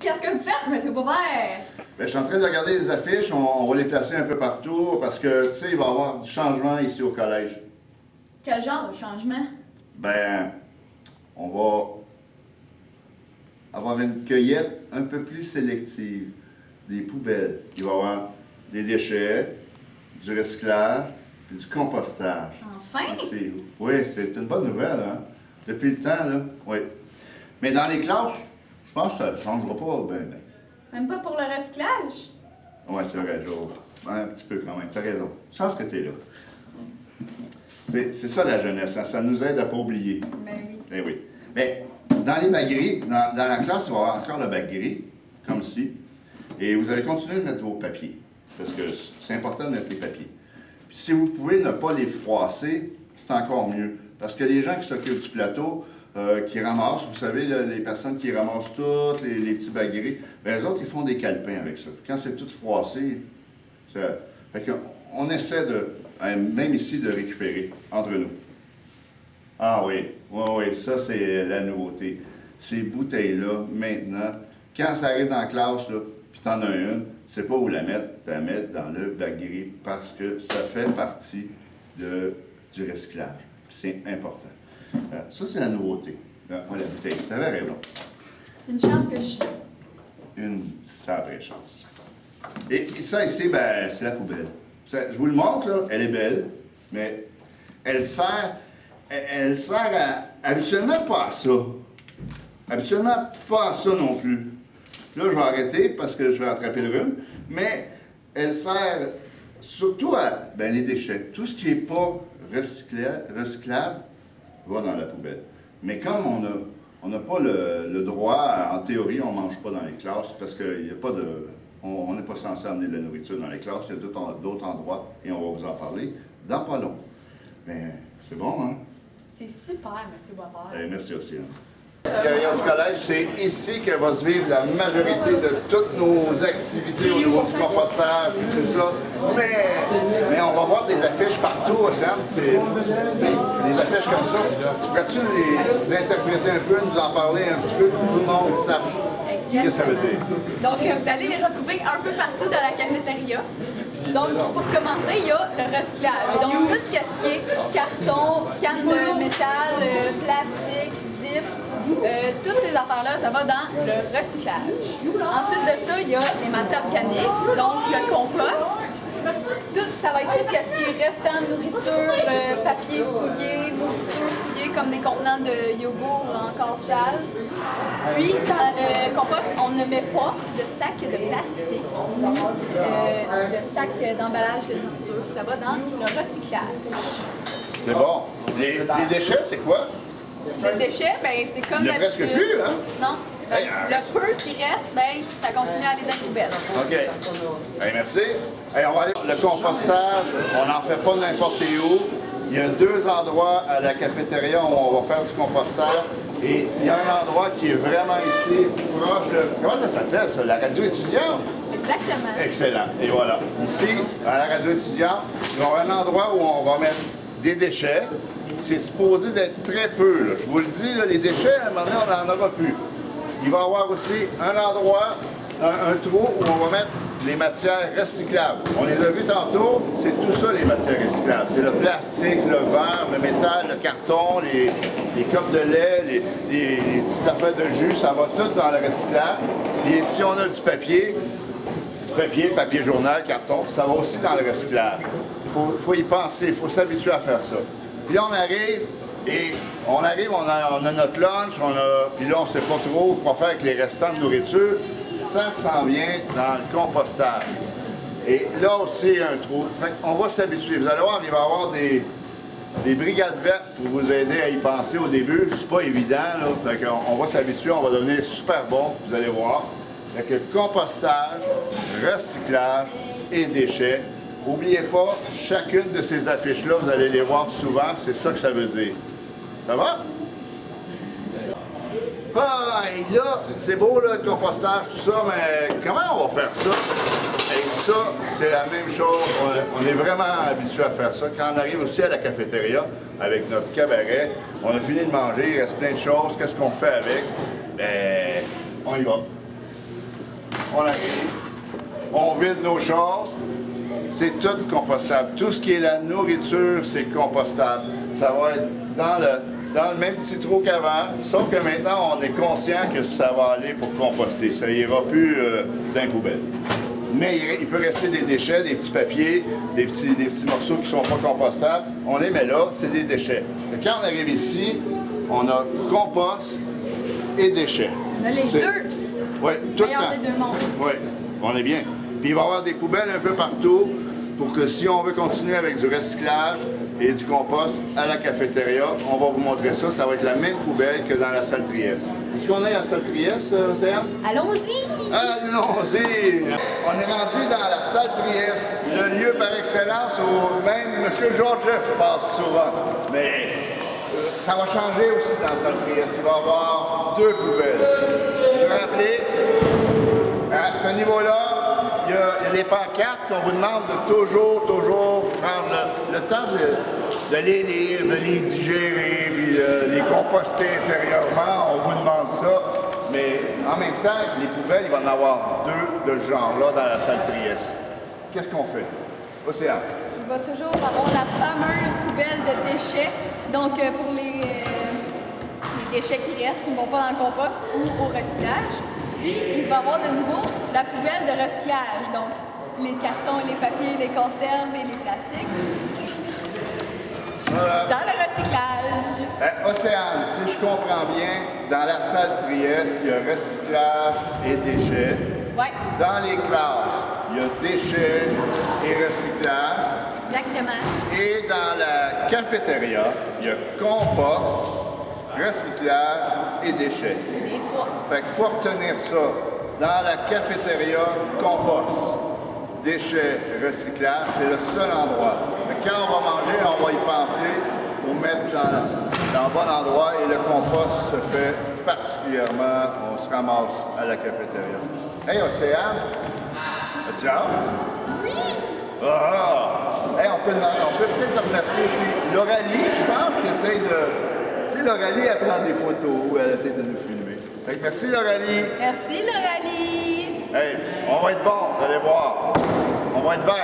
Qu'est-ce que vous faites, M. Boisvert? Bien, je suis en train de regarder les affiches, on va les placer un peu partout parce que, tu sais, il va y avoir du changement ici au collège. Quel genre de changement? Ben, on va avoir une cueillette un peu plus sélective des poubelles. Il va y avoir des déchets, du recyclage et du compostage. Enfin? Ici. Oui, c'est une bonne nouvelle, hein? Depuis le temps, là, oui. Mais dans les classes, je pense que ça ne changera pas bien. Même pas pour le recyclage? Oui, c'est vrai, Jo. Un petit peu quand même, tu as raison. Chance que tu es là. C'est ça la jeunesse, hein? Ça nous aide à ne pas oublier. Ben oui. Eh oui. Mais dans les bacs gris, dans la classe, il va y avoir encore le bac gris, comme ci. Et vous allez continuer de mettre vos papiers, parce que c'est important de mettre les papiers. Puis si vous pouvez ne pas les froisser, c'est encore mieux. Parce que les gens qui s'occupent du plateau, qui ramassent, vous savez, là, les personnes qui ramassent tous les petits bacs gris, bien, eux autres, ils font des calepins avec ça. Puis quand c'est tout froissé, ça... Fait qu'on essaie de, même ici, de récupérer entre nous. Ah oui, oui, ça c'est la nouveauté. Ces bouteilles-là, maintenant, quand ça arrive dans la classe, là, puis t'en as une, tu sais pas où la mettre, tu la mets dans le bac gris parce que ça fait partie du recyclage. Puis c'est important. Ça, c'est la nouveauté. Voilà, la bouteille. T'avais raison. Une chance que je suis là. Une sacrée chance. Et ça ici, ben, c'est la poubelle. Je vous le montre, là, elle est belle, mais elle sert habituellement pas à ça. Habituellement pas à ça non plus. Là, je vais arrêter parce que je vais attraper le rhume, mais elle sert surtout à les déchets. Tout ce qui n'est pas recyclable va dans la poubelle. Mais comme on n'a pas le droit, en théorie, on ne mange pas dans les classes parce qu'il n'y a pas de... On n'est pas censé amener de la nourriture dans les classes. Il y a d'autres endroits, et on va vous en parler dans pas long. Mais c'est bon, hein? C'est super, M. Boisvert. Merci aussi. Carrière du collège, c'est ici que va se vivre la majorité de toutes nos activités au niveau du compostage et tout ça. Mais on va voir des affiches partout, Océane. Des affiches comme ça. Tu pourrais-tu les interpréter un peu, nous en parler un petit peu pour que tout le monde sache ce que ça veut dire? Donc, vous allez les retrouver un peu partout dans la cafétéria. Donc, pour commencer, il y a le recyclage. Donc, tout ce qui est carton, canne de métal, plastique, zip, toutes ces affaires-là, ça va dans le recyclage. Ensuite de ça, il y a les matières organiques, donc le compost. Ça va être tout ce qui est restant de nourriture, papier souillé, nourriture souillée comme des contenants de yogourt encore sales. Puis, dans le compost, on ne met pas de sac de plastique ni de sac d'emballage de nourriture. Ça va dans le recyclage. C'est bon. Les déchets, c'est quoi? Les déchets, ben c'est comme il n'y a presque plus, hein? Non. Ben, le peu qui reste, ben, ça continue à aller dans la poubelle. OK. Bien, merci. Hey, on va aller le compostage. On n'en fait pas n'importe où. Il y a 2 endroits à la cafétéria où on va faire du compostage. Et il y a un endroit qui est vraiment ici, proche de... Comment ça s'appelle, ça? La radio étudiante? Exactement. Excellent. Et voilà. Ici, à la radio étudiante, il va y avoir un endroit où on va mettre des déchets. C'est supposé d'être très peu, là. Je vous le dis, là, les déchets, à un moment donné, on n'en aura plus. Il va y avoir aussi un endroit, un trou où on va mettre les matières recyclables. On les a vus tantôt, c'est tout ça les matières recyclables. C'est le plastique, le verre, le métal, le carton, les copes de lait, les petites affaires de jus, ça va tout dans le recyclable. Et si on a du papier, papier journal, carton, ça va aussi dans le recyclage. Il faut y penser, il faut s'habituer à faire ça. Puis là, on arrive, on a notre lunch, puis là, on ne sait pas trop quoi faire avec les restants de nourriture. Ça s'en vient dans le compostage. Et là aussi, il y a un trou. Fait qu'on va s'habituer. Vous allez voir, il va y avoir des brigades vertes pour vous aider à y penser au début. C'est pas évident, là. Fait qu'on va s'habituer, on va devenir super bon, vous allez voir. Fait que compostage, recyclage et déchets. N'oubliez pas, chacune de ces affiches-là, vous allez les voir souvent, c'est ça que ça veut dire. Ça va? Ah, et là, c'est beau, là, le compostage, tout ça, mais comment on va faire ça? Et ça, c'est la même chose. On est vraiment habitué à faire ça. Quand on arrive aussi à la cafétéria, avec notre cabaret, on a fini de manger, il reste plein de choses. Qu'est-ce qu'on fait avec? Ben, on y va. on arrive, on vide nos choses, c'est tout compostable. Tout ce qui est la nourriture, c'est compostable. Ça va être dans le même petit trou qu'avant, sauf que maintenant, on est conscient que ça va aller pour composter. Ça ira plus dans les poubelles. Mais il peut rester des déchets, des petits papiers, des petits morceaux qui ne sont pas compostables. On les met là, c'est des déchets. Et quand on arrive ici, on a compost et déchets. On a les deux. Oui, tout le Meilleur temps. des deux mondes. Oui, on est bien. Puis il va y avoir des poubelles un peu partout pour que si on veut continuer avec du recyclage et du compost à la cafétéria, on va vous montrer ça. Ça va être la même poubelle que dans la salle Trieste. Est-ce qu'on est à la salle Trieste, Océane? Allons-y! Allons-y! On est rendu dans la salle Trieste, le lieu par excellence où même M. Georgieff passe souvent. Mais ça va changer aussi dans la salle Trieste. Il va y avoir deux poubelles. Je vais rappeler, à ce niveau-là, il y a des pancartes qu'on vous demande de toujours prendre le temps de les lire, de les digérer, puis les composter intérieurement. On vous demande ça. Mais en même temps, les poubelles, il va y en avoir deux de ce genre-là dans la salle Trieste. Qu'est-ce qu'on fait? Océane. Il va toujours avoir la fameuse poubelle de déchets. Donc, pour les déchets qui restent, qui ne vont pas dans le compost ou au recyclage. Puis, il va y avoir de nouveau la poubelle de recyclage. Donc, les cartons, les papiers, les conserves et les plastiques. Voilà. Dans le recyclage. Océane, si je comprends bien, dans la salle Trieste, il y a recyclage et déchets. Ouais, Dans les classes, il y a déchets et recyclage. exactement. Et dans la cafétéria, il y a compost, recyclage et déchets. Les trois. Fait qu'il faut retenir ça. Dans la cafétéria, compost, déchets, recyclage, c'est le seul endroit. Fait que quand on va manger, on va y penser pour mettre dans le bon endroit et le compost se fait particulièrement, on se ramasse à la cafétéria. Hey, Océane, as-tu hâte? Oui! Ah! Hey, on peut peut-être remercier aussi Loralie, je pense, qui essaie de... Tu sais, Loralie, elle prend des photos, elle essaie de nous filmer. Fait que merci, Loralie. Merci, Loralie! Hey, on va être bon, vous allez voir. On va être vert.